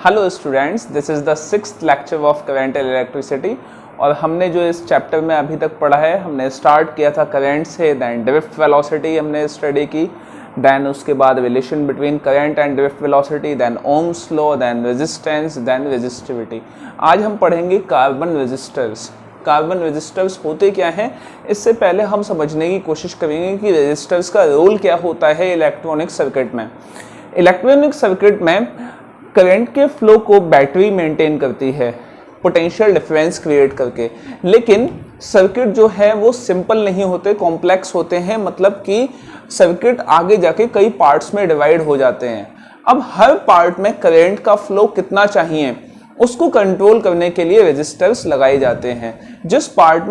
Hello students, this is the 6th lecture of current and electricity. और हमने जो इस चैप्टर में अभी तक पढ़ा है, हमने स्टार्ट किया था करंट से, दैन ड्रिफ्ट वेलोसिटी हमने स्टडी की, दैन उसके बाद relation between current and drift velocity, then Ohm's law, then resistance, then resistivity. आज हम पढ़ेंगे कार्बन रेजिस्टर्स। कार्बन रेजिस्टर्स होते क्या हैं, इससे पहले हम समझने की कोशिश करेंगे कि रेजिस्टर्स का रोल क्या होता है इलेक्ट्रॉनिक सर्किट में। इलेक्ट्रॉनिक सर्किट में करंट के फ्लो को बैटरी मेंटेन करती है पोटेंशियल डिफरेंस क्रिएट करके, लेकिन सर्किट जो है वो सिंपल नहीं होते, कॉम्प्लेक्स होते हैं। मतलब कि सर्किट आगे जाके कई पार्ट्स में डिवाइड हो जाते हैं। अब हर पार्ट में करंट का फ्लो कितना चाहिए उसको कंट्रोल करने के लिए रेजिस्टर्स लगाए जाते हैं। जिस पार्ट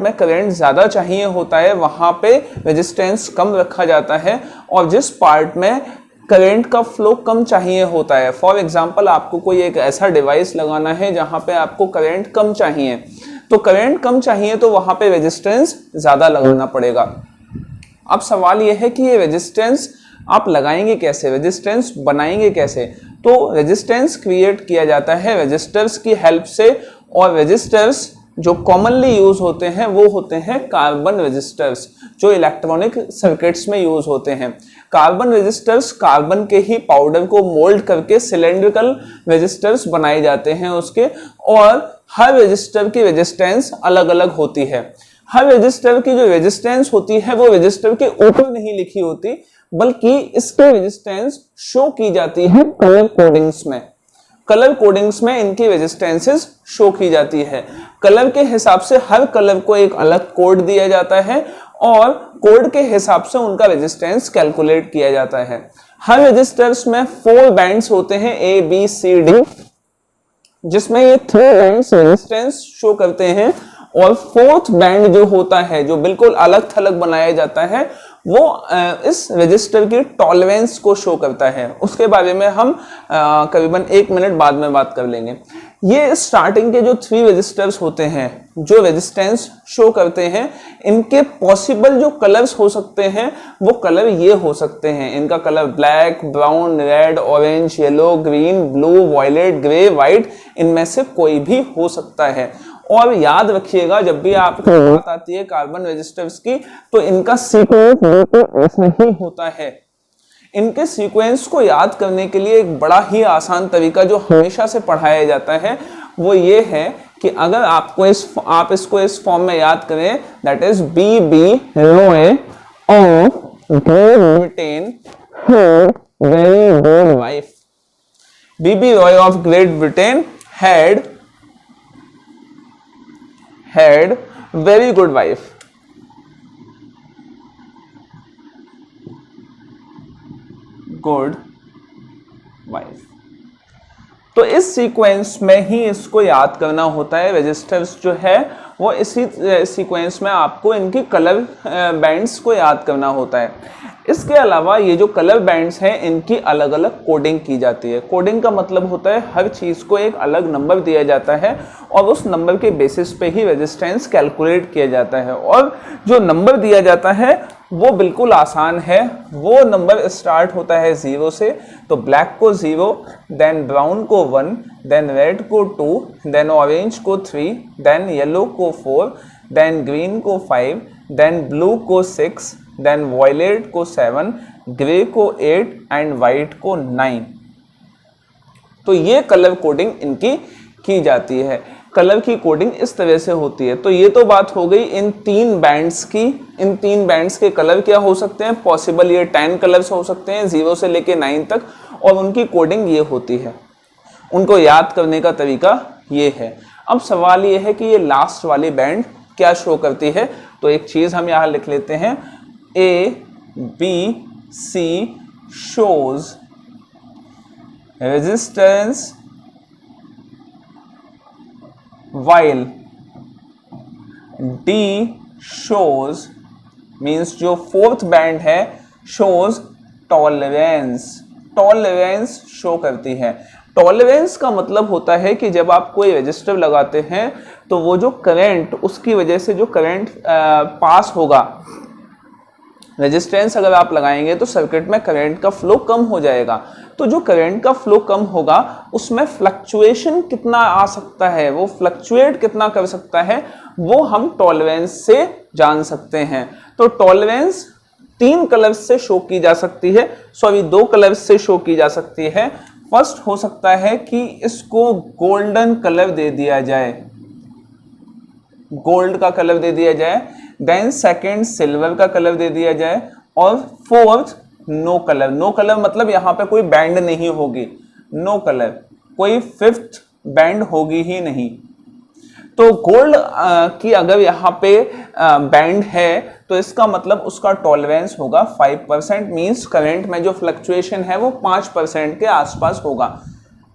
में करंट ज़्यादा चाहिए होता है वहाँ पे रेजिस्टेंस कम रखा जाता है, और जिस पार्ट में करंट का फ्लो कम चाहिए होता है, फॉर एग्जांपल आपको कोई एक ऐसा डिवाइस लगाना है जहाँ पे आपको करंट कम चाहिए, तो करंट कम चाहिए तो वहाँ पे रेजिस्टेंस ज़्यादा लगाना पड़ेगा। अब सवाल ये है कि ये रेजिस्टेंस आप लगाएंगे कैसे, रेजिस्टेंस बनाएंगे कैसे? तो रेजिस्टेंस क्रिएट किया जाता है रेजिस्टर्स की हेल्प से, और रेजिस्टर्स जो कॉमनली यूज होते हैं वो होते हैं कार्बन रेजिस्टर्स, जो इलेक्ट्रॉनिक सर्किट्स में यूज होते हैं। कार्बन रेजिस्टर्स कार्बन के ही पाउडर को मोल्ड करके सिलेंड्रिकल रेजिस्टर्स बनाए जाते हैं उसके, और हर रेजिस्टर की रेजिस्टेंस अलग अलग होती है। हर रेजिस्टर की जो रेजिस्टेंस होती है वो रेजिस्टर के ऊपर नहीं लिखी होती, बल्कि इसके रेजिस्टेंस शो की जाती है कलर कोडिंग्स में। कलर कोडिंग्स में इनकी रेजिस्टेंसेस शो की जाती है। कलर के हिसाब से हर कलर को एक अलग कोड दिया जाता है, और कोड के हिसाब से उनका रेजिस्टेंस कैलकुलेट किया जाता है। हर रेजिस्टर्स में 4 बैंड्स होते हैं, A, B, C, D, जिसमें ये 3 बैंड्स रेजिस्टेंस शो करते हैं, और 4th बैंड जो होता है, जो बिल्कुल अलग थलग बनाया जाता है, वो इस रजिस्टर की टॉलरेंस को शो करता है। उसके बारे में हम करीबन 1 मिनट बाद में बात कर लेंगे। ये स्टार्टिंग के जो 3 रजिस्टर्स होते हैं जो रेजिस्टेंस शो करते हैं, इनके पॉसिबल जो कलर्स हो सकते हैं वो कलर ये हो सकते हैं। इनका colour black, brown, red, orange, yellow, green, blue, violet, grey, white, इनमें से कोई भी हो सकता है। और याद रखिएगा, जब भी आपको बात आती है कार्बन रेजिस्टर्स की, तो इनका सीक्वेंस बिल्कुल ऐसे ही होता है। इनके सीक्वेंस को याद करने के लिए एक बड़ा ही आसान तरीका जो हमेशा से पढ़ाया जाता है वो ये है कि अगर आप इसको इस फॉर्म में याद करें, that is BB Roy of great Britain very good wife. BB Roy of great Britain had very good wife. Good wife। तो इस सीक्वेंस में ही इसको याद करना होता है। रेजिस्टर्स जो है वो इसी सीक्वेंस में आपको इनकी कलर बैंड्स को याद करना होता है। इसके अलावा ये जो कलर बैंड्स हैं इनकी अलग अलग कोडिंग की जाती है। कोडिंग का मतलब होता है हर चीज़ को एक अलग नंबर दिया जाता है, और उस नंबर के बेसिस पे ही रेजिस्टेंस कैलकुलेट किया जाता है। और जो नंबर दिया जाता है वो बिल्कुल आसान है। वो नंबर स्टार्ट होता है 0 से, तो ब्लैक को 0, देन ब्राउन को 1, देन रेड को 2, देन ऑरेंज को 3, देन येलो को 4, देन ग्रीन को 5, देन ब्लू को 6, देन वॉयलेट को 7, ग्रे को 8 एंड वाइट को 9। तो ये कलर कोडिंग इनकी की जाती है। कलर की कोडिंग इस तरह से होती है। तो ये तो बात हो गई इन 3 बैंड्स की। इन 3 बैंड्स के कलर क्या हो सकते हैं, पॉसिबल ये 10 कलर्स हो सकते हैं 0 से लेके 9 तक, और उनकी कोडिंग ये होती है। उनको याद करने का तरीका ये है। अब सवाल ये है कि ये लास्ट वाली बैंड क्या शो करती है, तो एक चीज हम यहाँ लिख लेते हैं, A, B, C shows resistance while D shows means जो 4th बैंड है shows tolerance। टॉलरेंस शो करती है। टॉलरेंस का मतलब होता है कि जब आप कोई रजिस्टर लगाते हैं तो वो जो करंट, उसकी वजह से जो करंट पास होगा रेजिस्टेंस अगर आप लगाएंगे तो सर्किट में करंट का फ्लो कम हो जाएगा। तो जो करंट का फ्लो कम होगा उसमें फ्लक्चुएशन कितना आ सकता है, वो फ्लक्चुएट कितना कर सकता है, वो हम टॉलरेंस से जान सकते हैं। तो टॉलरेंस 3 कलर्स से शो की जा सकती है, सॉरी 2 कलर्स से शो की जा सकती है। फर्स्ट हो सकता है कि इसको गोल्डन कलर दे दिया जाए, गोल्ड का कलर दे दिया जाए, देन सेकंड सिल्वर का कलर दे दिया जाए, और fourth no colour. No colour मतलब यहां पे कोई बैंड नहीं होगी, नो कलर, कोई फिफ्थ बैंड होगी ही नहीं। तो गोल्ड की अगर यहाँ पे बैंड है तो इसका मतलब उसका टॉलरेंस होगा 5%, मींस करंट में जो फ्लक्चुएशन है वो 5% के आसपास होगा।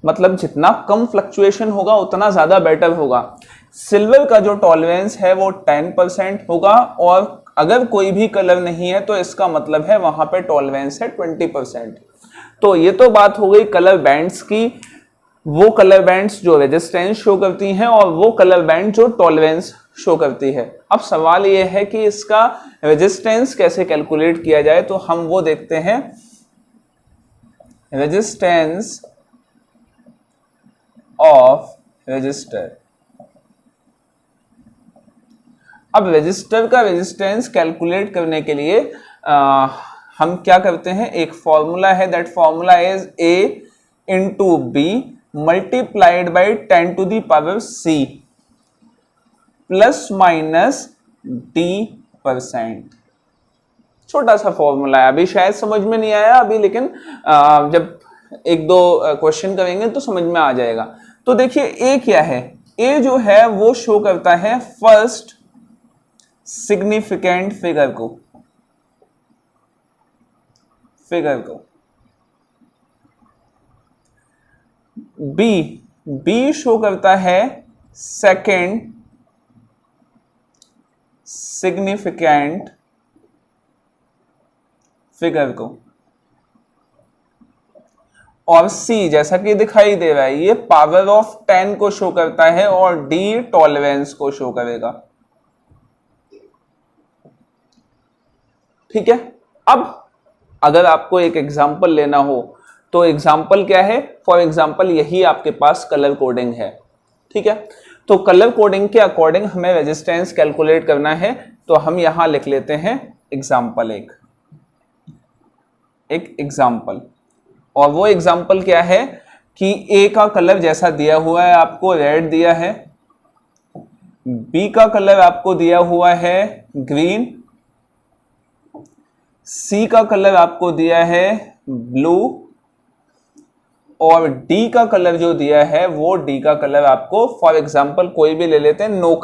मतलब जितना कम फ्लक्चुएशन होगा उतना ज्यादा बेटर होगा। सिल्वर का जो टॉलरेंस है वो 10% होगा, और अगर कोई भी कलर नहीं है तो इसका मतलब है वहां पे टॉलरेंस है 20%। तो ये तो बात हो गई कलर बैंड्स की, वो कलर बैंड्स जो रेजिस्टेंस शो करती हैं और वो कलर बैंड जो टॉलरेंस शो करती है। अब सवाल ये है कि इसका रेजिस्टेंस कैसे कैलकुलेट किया जाए, तो हम वो देखते हैं। Resistance of resistor. अब रेजिस्टर का रेजिस्टेंस कैलकुलेट करने के लिए हम क्या करते हैं, एक फॉर्मूला है, that formula is A into B multiplied by 10 to the power c plus minus d%। छोटा सा फॉर्मूला है, अभी शायद समझ में नहीं आया अभी, लेकिन जब 1-2 क्वेश्चन करेंगे तो समझ में आ जाएगा। तो देखिए ए क्या है, ए जो है वो शो करता है फर्स्ट सिग्निफिकेंट फिगर को, बी शो करता है सेकेंड सिग्निफिकेंट फिगर को, और सी जैसा कि दिखाई दे रहा है ये पावर ऑफ 10 को शो करता है, और डी टॉलरेंस को शो करेगा। ठीक है। अब अगर आपको एक एग्जांपल लेना हो तो एग्जाम्पल क्या है, फॉर एग्जाम्पल यही आपके पास कलर कोडिंग है। ठीक है, तो कलर कोडिंग के अकॉर्डिंग हमें रेजिस्टेंस कैलकुलेट करना है, तो हम यहां लिख लेते हैं एग्जाम्पल, एक एग्जाम्पल। और वो एग्जाम्पल क्या है कि ए का कलर जैसा दिया हुआ है आपको रेड दिया है, बी का कलर आपको दिया हुआ है ग्रीन, सी का कलर आपको दिया है ब्लू, और डी का कलर जो दिया है वो डी का कलर आपको फॉर एग्जांपल कोई भी ले लेते हैं नो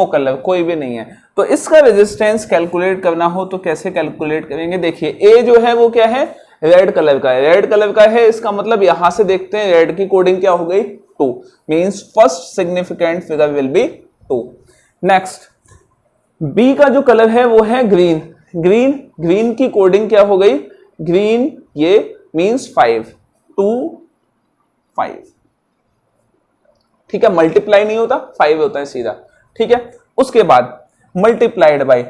कलर कोई भी नहीं है। तो इसका रेजिस्टेंस कैलकुलेट करना हो तो कैसे कैलकुलेट करेंगे, देखिए ए जो है वो क्या है, रेड कलर का है, रेड कलर का है, इसका मतलब यहां से देखते हैं रेड की कोडिंग क्या हो गई 2, means first significant figure will be 2। Next B का जो कलर है वो है ग्रीन, ग्रीन की कोडिंग क्या हो गई, ग्रीन ये मींस 5, 2 5। ठीक है, मल्टीप्लाई नहीं होता 5 होता है सीधा। ठीक है, उसके बाद multiplied by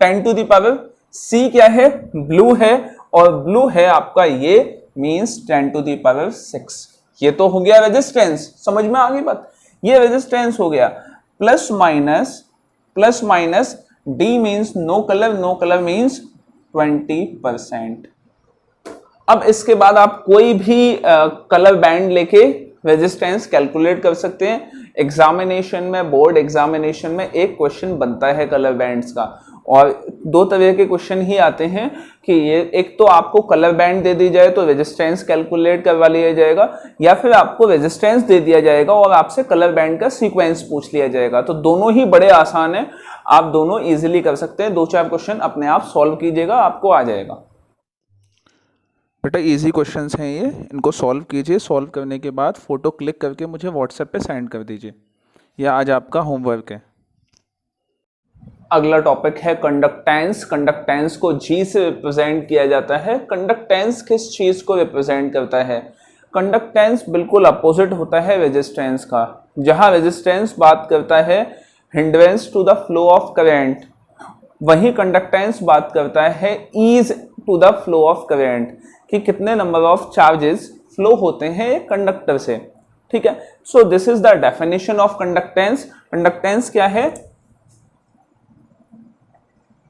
10 to the power C क्या है, ब्लू है, और ब्लू है आपका ये मींस 10 टू द पावर 6। ये तो हो गया रेजिस्टेंस, समझ में आ गई बात, ये रेजिस्टेंस हो गया। Plus minus D means no colour means 20%। अब इसके बाद आप कोई भी कलर बैंड लेके रेजिस्टेंस कैलकुलेट कर सकते हैं। एग्जामिनेशन में, बोर्ड एग्जामिनेशन में एक क्वेश्चन बनता है कलर बैंड्स का, और 2 तरह के क्वेश्चन ही आते हैं कि ये एक तो आपको कलर बैंड दे दी जाए तो रेजिस्टेंस कैलकुलेट करवा लिया जाएगा, या फिर आपको रेजिस्टेंस दे दिया जाएगा और आपसे कलर बैंड का सीक्वेंस पूछ लिया जाएगा। तो दोनों ही बड़े आसान है, आप दोनों इजीली कर सकते हैं। 2-4 क्वेश्चन अपने आप सॉल्व कीजिएगा, आपको आ जाएगा। बेटा इजी क्वेश्चंस हैं ये, इनको सॉल्व कीजिए। सॉल्व करने के बाद फ़ोटो क्लिक करके मुझे व्हाट्सएप पे सेंड कर दीजिए, यह आज आपका होमवर्क है। अगला टॉपिक है कंडक्टेंस। कंडक्टेंस को जी से रिप्रेजेंट किया जाता है। कंडक्टेंस किस चीज को रिप्रेजेंट करता है, कंडक्टेंस बिल्कुल अपोजिट होता है रेजिस्टेंस का। जहां रेजिस्टेंस बात करता है hindrance to the flow of current, वही कंडक्टेंस बात करता है ease to the flow of current, कि कितने नंबर ऑफ चार्जेस फ्लो होते हैं एक कंडक्टर से, ठीक है। So this is the definition of conductance. Conductance क्या है?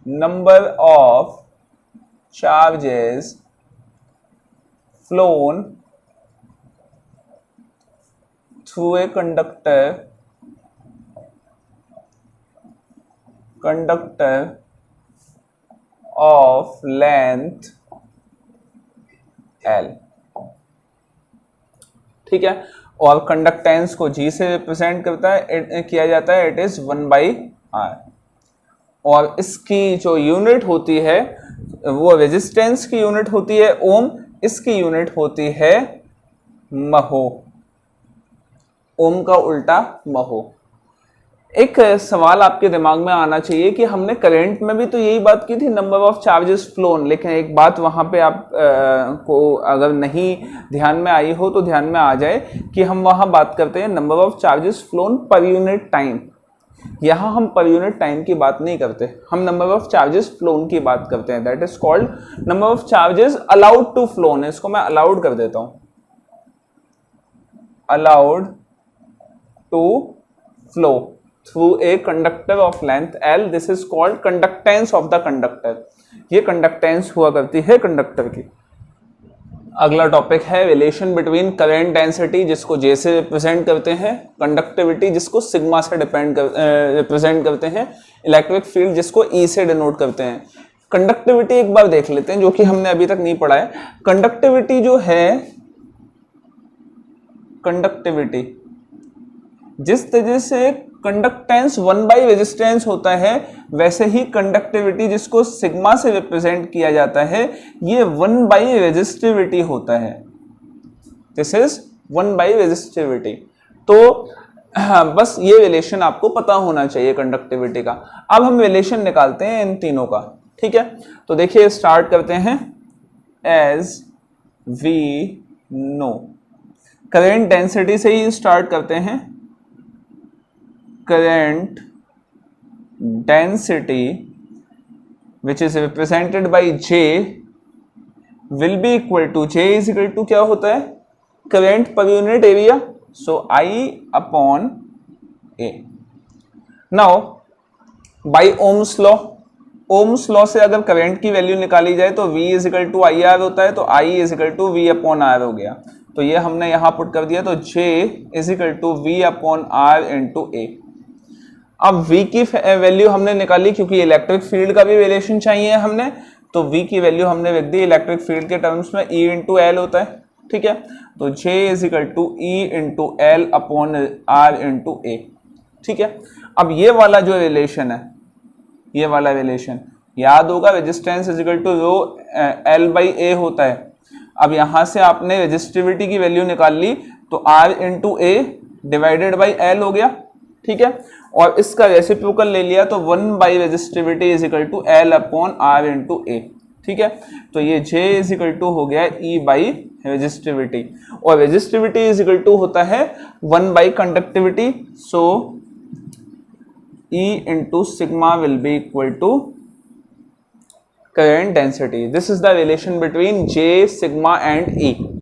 Number of charges phloem through a conductor of length L, ठीक है। और कंडक्टेंस को G से रिप्रेजेंट करता है, किया जाता है, इट इज 1/R। और इसकी जो यूनिट होती है वो रेजिस्टेंस की यूनिट होती है ओम, इसकी यूनिट होती है महो, ओम का उल्टा महो। एक सवाल आपके दिमाग में आना चाहिए कि हमने करंट में भी तो यही बात की थी, नंबर ऑफ चार्जेस फ्लोन, लेकिन एक बात वहां पे आप को अगर नहीं ध्यान में आई हो तो ध्यान में आ जाए कि हम वहां बात करते हैं number of charges phloem per unit time. यहां हम पर यूनिट टाइम की बात नहीं करते, हम नंबर ऑफ चार्जेस फ्लोन की बात करते हैं। That is called number of charges allowed to flown. इसको मैं अलाउड कर देता हूं, allowed to flow through a conductor of length L, this is called conductance of the conductor। ये कंडक्टेंस हुआ करती है कंडक्टर की। अगला टॉपिक है रिलेशन बिटवीन करंट डेंसिटी, जिसको J से रिप्रेजेंट करते हैं, कंडक्टिविटी जिसको सिग्मा से रिप्रेजेंट करते हैं, इलेक्ट्रिक फील्ड जिसको E से डिनोट करते हैं। कंडक्टिविटी एक बार देख लेते हैं, जो कि हमने अभी तक नहीं पढ़ा है। कंडक्टिविटी जो है, कंडक्टिविटी जिस तरह से कंडक्टेंस 1 रेजिस्टेंस होता है, वैसे ही कंडक्टिविटी जिसको सिग्मा से रिप्रेजेंट किया जाता है, ये 1 रेजिस्टिविटी होता है। This is 1 resistivity. तो बस ये रिलेशन आपको पता होना चाहिए कंडक्टिविटी का। अब हम रिलेशन निकालते हैं इन तीनों का, ठीक है। तो देखिए स्टार्ट करते हैं। As we know, current density से ही स्टार्ट करते हैं। current density which is represented by J will be equal to, J is equal to क्या होता है? current per unit area, so I upon A। now by Ohm's law, Ohm's law से अगर current की value निकाली जाए तो V is equal to IR होता है, तो I is equal to V upon R हो गया। तो ये हमने यहां पुट कर दिया, तो J is equal to V upon R into A। अब V की वैल्यू हमने निकाली, क्योंकि इलेक्ट्रिक फील्ड का भी रिलेशन चाहिए हमने, तो V की वैल्यू हमने रख दी इलेक्ट्रिक फील्ड के टर्म्स में, E इंटू एल होता है, ठीक है। तो J is equal to E into L upon R into A, ठीक है। अब ये वाला जो रिलेशन है, ये वाला रिलेशन याद होगा, resistance is equal to rho L by A होता है। अब यहां से आपने रेजिस्टिविटी की वैल्यू निकाल ली, तो R into A divided by L हो गया, ठीक है। और इसका रेसिप्रोकल ले लिया, तो 1 resistivity is equal to L upon R into A, ठीक है। तो ये J इज इक्वल टू हो गया E बाई रेजिस्टिविटी, और रेजिस्टिविटी इज इक्वल टू होता है 1 conductivity, so E into sigma will be equal to current density। This is the relation between J, sigma and E।